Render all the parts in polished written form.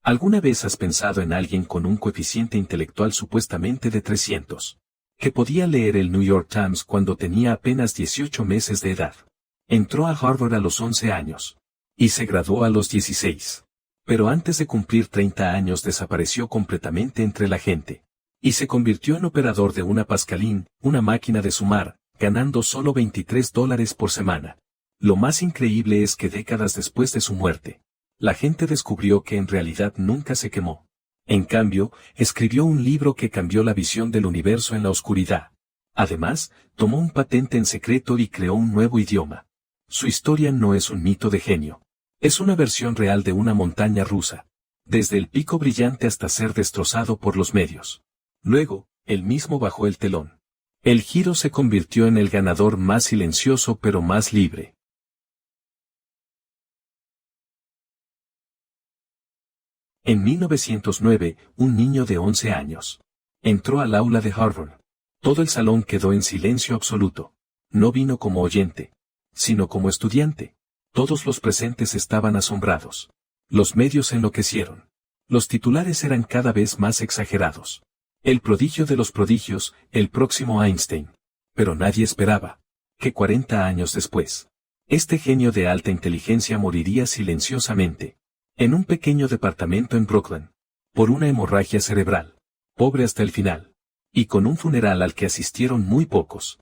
¿Alguna vez has pensado en alguien con un coeficiente intelectual supuestamente de 300? Que podía leer el New York Times cuando tenía apenas 18 meses de edad. Entró a Harvard a los 11 años. Y se graduó a los 16. Pero antes de cumplir 30 años desapareció completamente entre la gente. Y se convirtió en operador de una Pascaline, una máquina de sumar, ganando solo $23 por semana. Lo más increíble es que décadas después de su muerte, la gente descubrió que en realidad nunca se quemó. En cambio, escribió un libro que cambió la visión del universo en la oscuridad. Además, tomó un patente en secreto y creó un nuevo idioma. Su historia no es un mito de genio. Es una versión real de una montaña rusa. Desde el pico brillante hasta ser destrozado por los medios. Luego, él mismo bajó el telón. El giro se convirtió en el ganador más silencioso pero más libre. En 1909, un niño de 11 años entró al aula de Harvard. Todo el salón quedó en silencio absoluto. No vino como oyente, sino como estudiante. Todos los presentes estaban asombrados. Los medios enloquecieron. Los titulares eran cada vez más exagerados. El prodigio de los prodigios, el próximo Einstein. Pero nadie esperaba que 40 años después, este genio de alta inteligencia moriría silenciosamente. En un pequeño departamento en Brooklyn. Por una hemorragia cerebral. Pobre hasta el final. Y con un funeral al que asistieron muy pocos.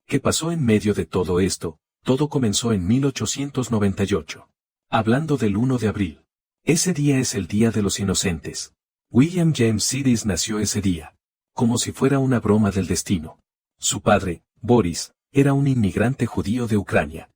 ¿Qué pasó en medio de todo esto? Todo comenzó en 1898. Hablando del 1 de abril. Ese día es el Día de los Inocentes. William James Sidis nació ese día. Como si fuera una broma del destino. Su padre, Boris, era un inmigrante judío de Ucrania.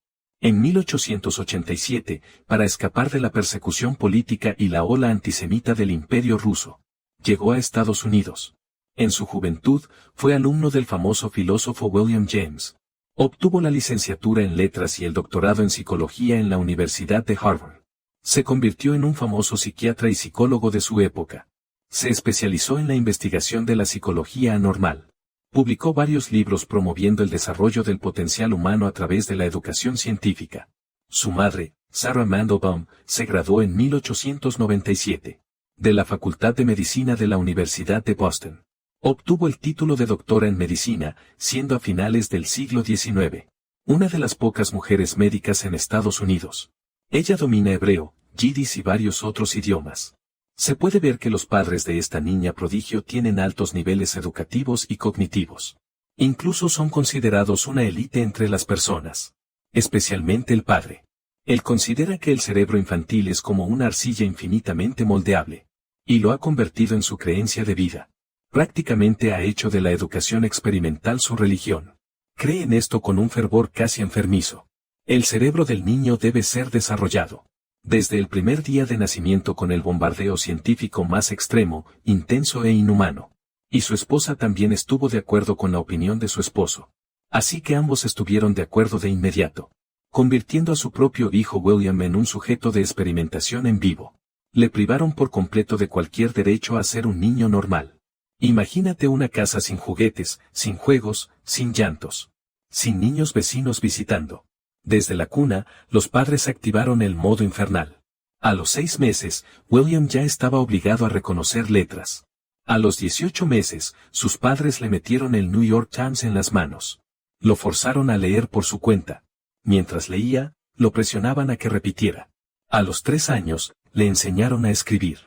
En 1887, para escapar de la persecución política y la ola antisemita del Imperio ruso, llegó a Estados Unidos. En su juventud, fue alumno del famoso filósofo William James. Obtuvo la licenciatura en letras y el doctorado en psicología en la Universidad de Harvard. Se convirtió en un famoso psiquiatra y psicólogo de su época. Se especializó en la investigación de la psicología anormal. Publicó varios libros promoviendo el desarrollo del potencial humano a través de la educación científica. Su madre, Sarah Mandelbaum, se graduó en 1897 de la Facultad de Medicina de la Universidad de Boston. Obtuvo el título de doctora en medicina, siendo a finales del siglo XIX una de las pocas mujeres médicas en Estados Unidos. Ella domina hebreo, yidis y varios otros idiomas. Se puede ver que los padres de esta niña prodigio tienen altos niveles educativos y cognitivos. Incluso son considerados una élite entre las personas. Especialmente el padre. Él considera que el cerebro infantil es como una arcilla infinitamente moldeable. Y lo ha convertido en su creencia de vida. Prácticamente ha hecho de la educación experimental su religión. Cree en esto con un fervor casi enfermizo. El cerebro del niño debe ser desarrollado. Desde el primer día de nacimiento con el bombardeo científico más extremo, intenso e inhumano. Y su esposa también estuvo de acuerdo con la opinión de su esposo. Así que ambos estuvieron de acuerdo de inmediato. Convirtiendo a su propio hijo William en un sujeto de experimentación en vivo. Le privaron por completo de cualquier derecho a ser un niño normal. Imagínate una casa sin juguetes, sin juegos, sin llantos. Sin niños vecinos visitando. Desde la cuna, los padres activaron el modo infernal. A los 6 meses, William ya estaba obligado a reconocer letras. A los 18 meses, sus padres le metieron el New York Times en las manos. Lo forzaron a leer por su cuenta. Mientras leía, lo presionaban a que repitiera. A los 3 años, le enseñaron a escribir.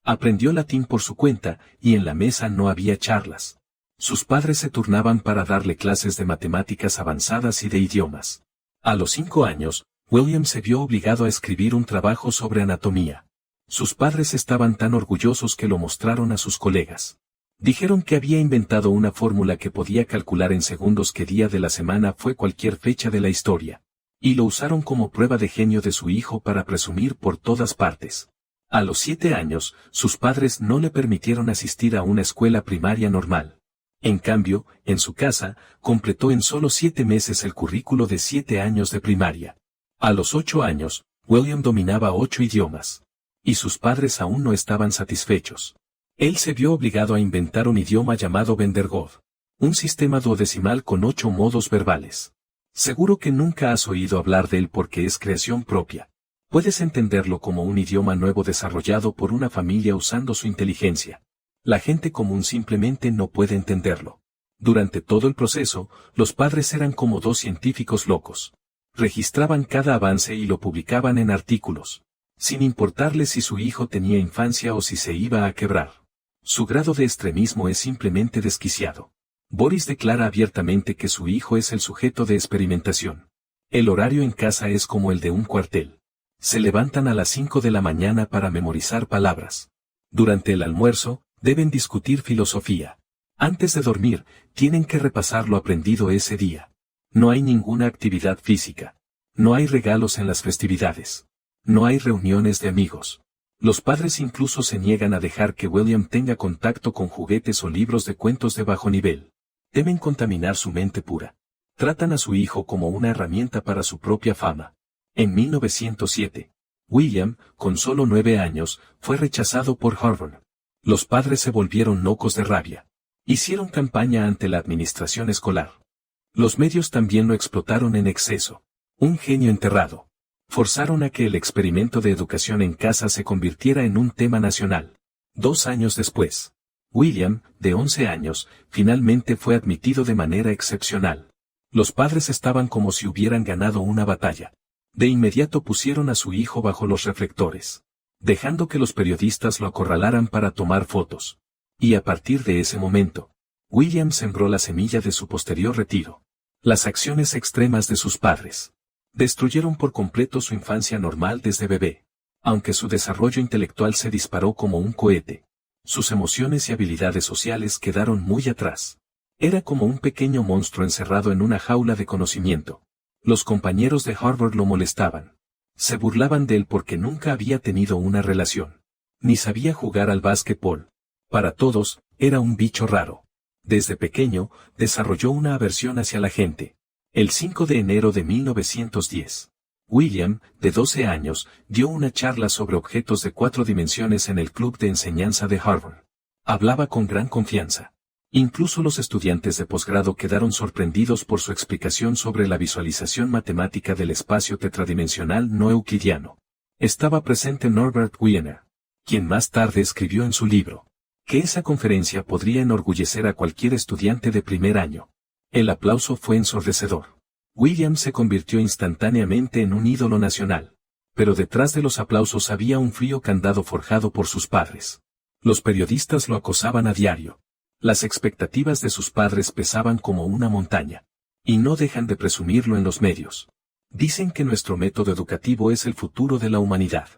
Aprendió latín por su cuenta, y en la mesa no había charlas. Sus padres se turnaban para darle clases de matemáticas avanzadas y de idiomas. A los 5 años, William se vio obligado a escribir un trabajo sobre anatomía. Sus padres estaban tan orgullosos que lo mostraron a sus colegas. Dijeron que había inventado una fórmula que podía calcular en segundos qué día de la semana fue cualquier fecha de la historia. Y lo usaron como prueba de genio de su hijo para presumir por todas partes. A los 7 años, sus padres no le permitieron asistir a una escuela primaria normal. En cambio, en su casa, completó en solo 7 meses el currículo de 7 años de primaria. A los 8 años, William dominaba 8 idiomas. Y sus padres aún no estaban satisfechos. Él se vio obligado a inventar un idioma llamado Vendergod. Un sistema duodecimal con 8 modos verbales. Seguro que nunca has oído hablar de él porque es creación propia. Puedes entenderlo como un idioma nuevo desarrollado por una familia usando su inteligencia. La gente común simplemente no puede entenderlo. Durante todo el proceso, los padres eran como dos científicos locos. Registraban cada avance y lo publicaban en artículos, sin importarles si su hijo tenía infancia o si se iba a quebrar. Su grado de extremismo es simplemente desquiciado. Boris declara abiertamente que su hijo es el sujeto de experimentación. El horario en casa es como el de un cuartel. Se levantan a las 5 de la mañana para memorizar palabras. Durante el almuerzo, deben discutir filosofía. Antes de dormir, tienen que repasar lo aprendido ese día. No hay ninguna actividad física. No hay regalos en las festividades. No hay reuniones de amigos. Los padres incluso se niegan a dejar que William tenga contacto con juguetes o libros de cuentos de bajo nivel. Temen contaminar su mente pura. Tratan a su hijo como una herramienta para su propia fama. En 1907, William, con solo 9 años, fue rechazado por Harvard. Los padres se volvieron locos de rabia. Hicieron campaña ante la administración escolar. Los medios también lo explotaron en exceso. Un genio enterrado. Forzaron a que el experimento de educación en casa se convirtiera en un tema nacional. 2 años después, William, de 11 años, finalmente fue admitido de manera excepcional. Los padres estaban como si hubieran ganado una batalla. De inmediato pusieron a su hijo bajo los reflectores, dejando que los periodistas lo acorralaran para tomar fotos. Y a partir de ese momento, William sembró la semilla de su posterior retiro. Las acciones extremas de sus padres destruyeron por completo su infancia normal desde bebé. Aunque su desarrollo intelectual se disparó como un cohete, sus emociones y habilidades sociales quedaron muy atrás. Era como un pequeño monstruo encerrado en una jaula de conocimiento. Los compañeros de Harvard lo molestaban. Se burlaban de él porque nunca había tenido una relación. Ni sabía jugar al básquetbol. Para todos, era un bicho raro. Desde pequeño, desarrolló una aversión hacia la gente. El 5 de enero de 1910, William, de 12 años, dio una charla sobre objetos de 4 dimensiones en el Club de Enseñanza de Harvard. Hablaba con gran confianza. Incluso los estudiantes de posgrado quedaron sorprendidos por su explicación sobre la visualización matemática del espacio tetradimensional no euclidiano. Estaba presente Norbert Wiener, quien más tarde escribió en su libro que esa conferencia podría enorgullecer a cualquier estudiante de primer año. El aplauso fue ensordecedor. William se convirtió instantáneamente en un ídolo nacional. Pero detrás de los aplausos había un frío candado forjado por sus padres. Los periodistas lo acosaban a diario. Las expectativas de sus padres pesaban como una montaña. Y no dejan de presumirlo en los medios. Dicen que nuestro método educativo es el futuro de la humanidad.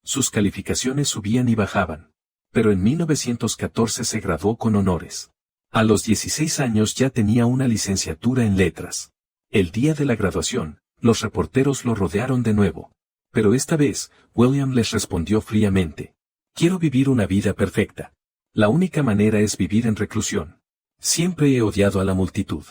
Sus calificaciones subían y bajaban. Pero en 1914 se graduó con honores. A los 16 años ya tenía una licenciatura en letras. El día de la graduación, los reporteros lo rodearon de nuevo. Pero esta vez, William les respondió fríamente: quiero vivir una vida perfecta. La única manera es vivir en reclusión. Siempre he odiado a la multitud.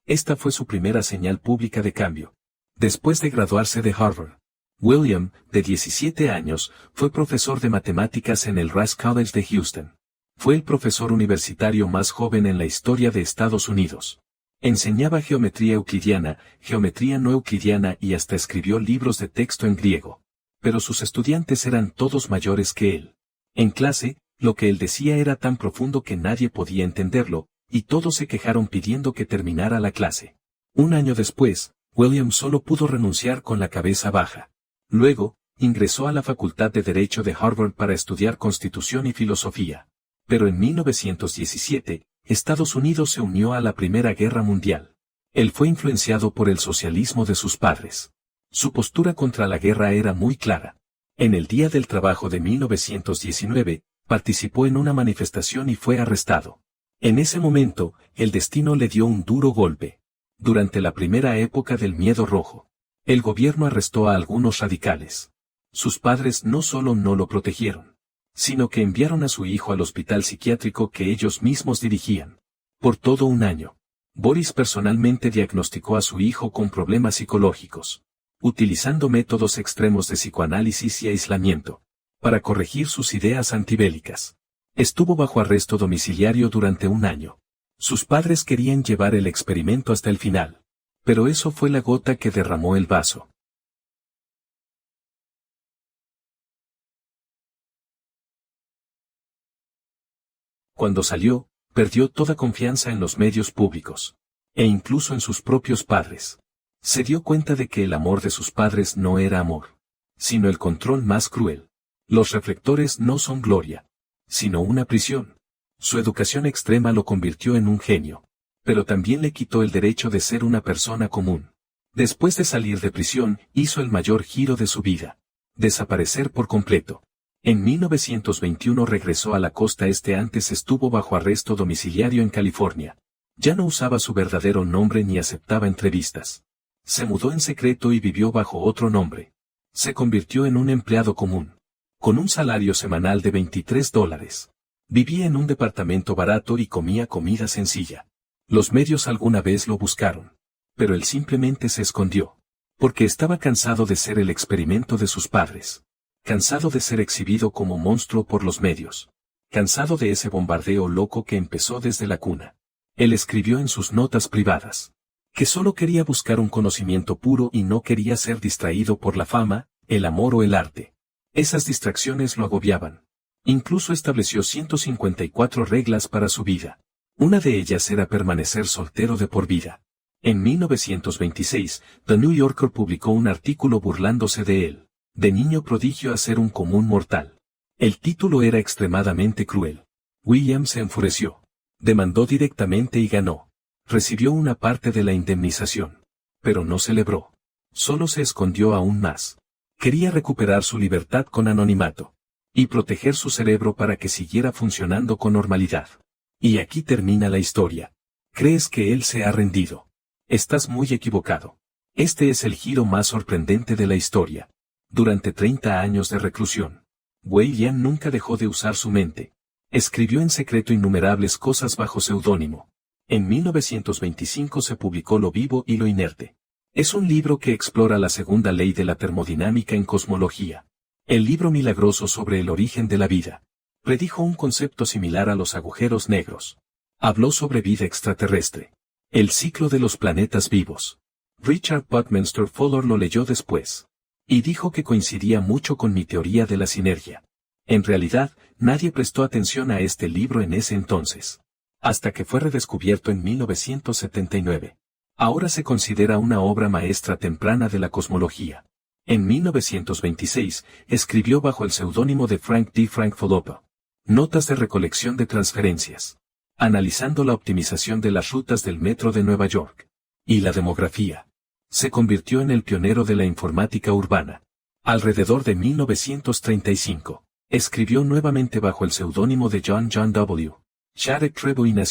Esta fue su primera señal pública de cambio. Después de graduarse de Harvard, William, de 17 años, fue profesor de matemáticas en el Rice College de Houston. Fue el profesor universitario más joven en la historia de Estados Unidos. Enseñaba geometría euclidiana, geometría no euclidiana y hasta escribió libros de texto en griego. Pero sus estudiantes eran todos mayores que él. En clase, lo que él decía era tan profundo que nadie podía entenderlo, y todos se quejaron pidiendo que terminara la clase. Un año después, William solo pudo renunciar con la cabeza baja. Luego, ingresó a la Facultad de Derecho de Harvard para estudiar Constitución y Filosofía. Pero en 1917, Estados Unidos se unió a la Primera Guerra Mundial. Él fue influenciado por el socialismo de sus padres. Su postura contra la guerra era muy clara. En el Día del Trabajo de 1919, participó en una manifestación y fue arrestado. En ese momento, el destino le dio un duro golpe. Durante la primera época del Miedo Rojo, el gobierno arrestó a algunos radicales. Sus padres no solo no lo protegieron, sino que enviaron a su hijo al hospital psiquiátrico que ellos mismos dirigían. Por todo un año, Boris personalmente diagnosticó a su hijo con problemas psicológicos, utilizando métodos extremos de psicoanálisis y aislamiento, para corregir sus ideas antibélicas. Estuvo bajo arresto domiciliario durante un año. Sus padres querían llevar el experimento hasta el final, pero eso fue la gota que derramó el vaso. Cuando salió, perdió toda confianza en los medios públicos. E incluso en sus propios padres. Se dio cuenta de que el amor de sus padres no era amor, sino el control más cruel. Los reflectores no son gloria, sino una prisión. Su educación extrema lo convirtió en un genio, pero también le quitó el derecho de ser una persona común. Después de salir de prisión, hizo el mayor giro de su vida. Desaparecer por completo. En 1921 regresó a la costa este, antes estuvo bajo arresto domiciliario en California. Ya no usaba su verdadero nombre ni aceptaba entrevistas. Se mudó en secreto y vivió bajo otro nombre. Se convirtió en un empleado común, con un salario semanal de $23. Vivía en un departamento barato y comía comida sencilla. Los medios alguna vez lo buscaron, pero él simplemente se escondió, porque estaba cansado de ser el experimento de sus padres. Cansado de ser exhibido como monstruo por los medios. Cansado de ese bombardeo loco que empezó desde la cuna. Él escribió en sus notas privadas que solo quería buscar un conocimiento puro y no quería ser distraído por la fama, el amor o el arte. Esas distracciones lo agobiaban. Incluso estableció 154 reglas para su vida. Una de ellas era permanecer soltero de por vida. En 1926, The New Yorker publicó un artículo burlándose de él, de niño prodigio a ser un común mortal. El título era extremadamente cruel. William se enfureció. Demandó directamente y ganó. Recibió una parte de la indemnización. Pero no celebró. Solo se escondió aún más. Quería recuperar su libertad con anonimato. Y proteger su cerebro para que siguiera funcionando con normalidad. Y aquí termina la historia. ¿Crees que él se ha rendido? Estás muy equivocado. Este es el giro más sorprendente de la historia. Durante 30 años de reclusión, Wei Yan nunca dejó de usar su mente. Escribió en secreto innumerables cosas bajo seudónimo. En 1925 se publicó Lo vivo y lo inerte. Es un libro que explora la segunda ley de la termodinámica en cosmología. El libro milagroso sobre el origen de la vida. Predijo un concepto similar a los agujeros negros. Habló sobre vida extraterrestre. El ciclo de los planetas vivos. Richard Buckminster Fuller lo leyó después. Y dijo que coincidía mucho con mi teoría de la sinergia. En realidad, nadie prestó atención a este libro en ese entonces. Hasta que fue redescubierto en 1979. Ahora se considera una obra maestra temprana de la cosmología. En 1926, escribió bajo el seudónimo de Frank D. Frankfurter. Notas de recolección de transferencias. Analizando la optimización de las rutas del metro de Nueva York. Y la demografía. Se convirtió en el pionero de la informática urbana. Alrededor de 1935, escribió nuevamente bajo el seudónimo de John W. Shattuck Tribune.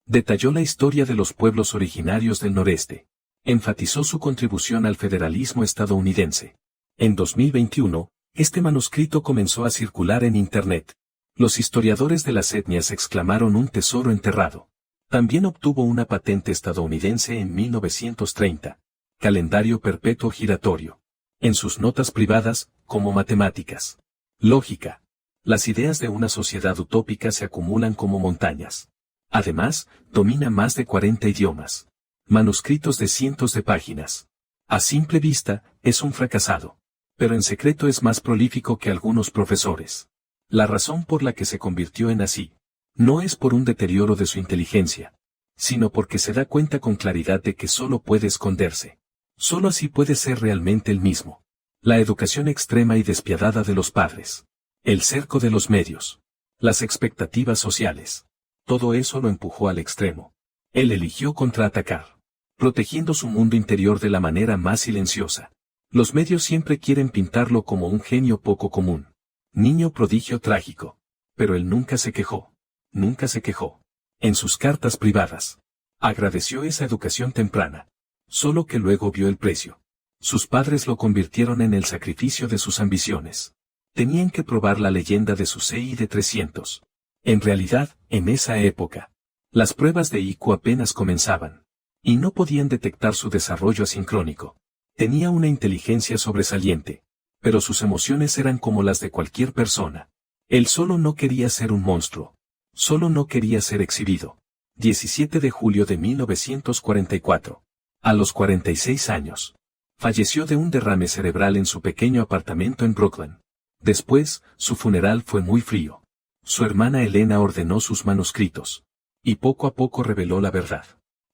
Detalló la historia de los pueblos originarios del noreste. Enfatizó su contribución al federalismo estadounidense. En 2021, este manuscrito comenzó a circular en Internet. Los historiadores de las etnias exclamaron un tesoro enterrado. También obtuvo una patente estadounidense en 1930. Calendario perpetuo giratorio. En sus notas privadas, como matemáticas. Lógica. Las ideas de una sociedad utópica se acumulan como montañas. Además, domina más de 40 idiomas. Manuscritos de cientos de páginas. A simple vista, es un fracasado. Pero en secreto es más prolífico que algunos profesores. La razón por la que se convirtió en así, no es por un deterioro de su inteligencia, sino porque se da cuenta con claridad de que solo puede esconderse. Solo así puede ser realmente el mismo. La educación extrema y despiadada de los padres. El cerco de los medios. Las expectativas sociales. Todo eso lo empujó al extremo. Él eligió contraatacar. Protegiendo su mundo interior de la manera más silenciosa. Los medios siempre quieren pintarlo como un genio poco común. Niño prodigio trágico. Pero él nunca se quejó. Nunca se quejó. En sus cartas privadas. Agradeció esa educación temprana. Solo que luego vio el precio. Sus padres lo convirtieron en el sacrificio de sus ambiciones. Tenían que probar la leyenda de su CI de 300. En realidad, en esa época, las pruebas de IQ apenas comenzaban. Y no podían detectar su desarrollo asincrónico. Tenía una inteligencia sobresaliente. Pero sus emociones eran como las de cualquier persona. Él solo no quería ser un monstruo. Solo no quería ser exhibido. 17 de julio de 1944. A los 46 años. Falleció de un derrame cerebral en su pequeño apartamento en Brooklyn. Después, su funeral fue muy frío. Su hermana Elena ordenó sus manuscritos. Y poco a poco reveló la verdad.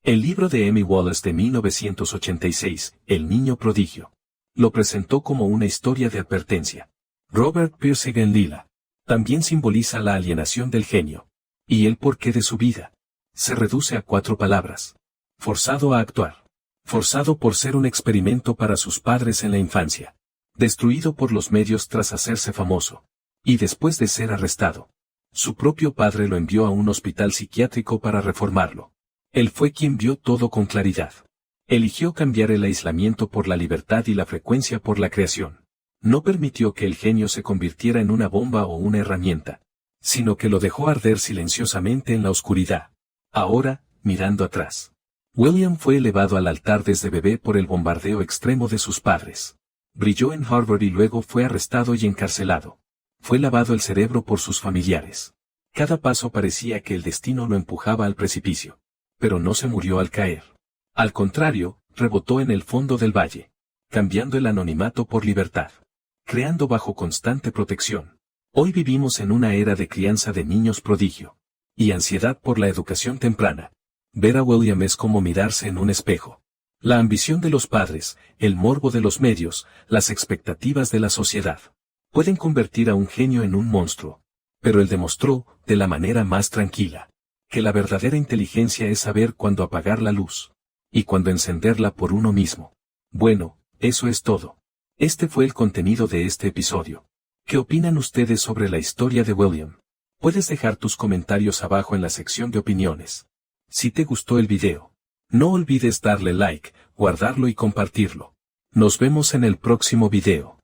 El libro de Emmy Wallace de 1986, El niño prodigio, lo presentó como una historia de advertencia. Robert Pirsig en lila. También simboliza la alienación del genio. Y el porqué de su vida. Se reduce a 4 palabras. Forzado a actuar. Forzado por ser un experimento para sus padres en la infancia. Destruido por los medios tras hacerse famoso. Y después de ser arrestado. Su propio padre lo envió a un hospital psiquiátrico para reformarlo. Él fue quien vio todo con claridad. Eligió cambiar el aislamiento por la libertad y la frecuencia por la creación. No permitió que el genio se convirtiera en una bomba o una herramienta, sino que lo dejó arder silenciosamente en la oscuridad. Ahora, mirando atrás, William fue elevado al altar desde bebé por el bombardeo extremo de sus padres. Brilló en Harvard y luego fue arrestado y encarcelado. Fue lavado el cerebro por sus familiares. Cada paso parecía que el destino lo empujaba al precipicio. Pero no se murió al caer. Al contrario, rebotó en el fondo del valle, cambiando el anonimato por libertad, creando bajo constante protección. Hoy vivimos en una era de crianza de niños prodigio y ansiedad por la educación temprana. Ver a William es como mirarse en un espejo. La ambición de los padres, el morbo de los medios, las expectativas de la sociedad, pueden convertir a un genio en un monstruo. Pero él demostró, de la manera más tranquila, que la verdadera inteligencia es saber cuándo apagar la luz y cuándo encenderla por uno mismo. Bueno, eso es todo. Este fue el contenido de este episodio. ¿Qué opinan ustedes sobre la historia de William? Puedes dejar tus comentarios abajo en la sección de opiniones. Si te gustó el video, no olvides darle like, guardarlo y compartirlo. Nos vemos en el próximo video.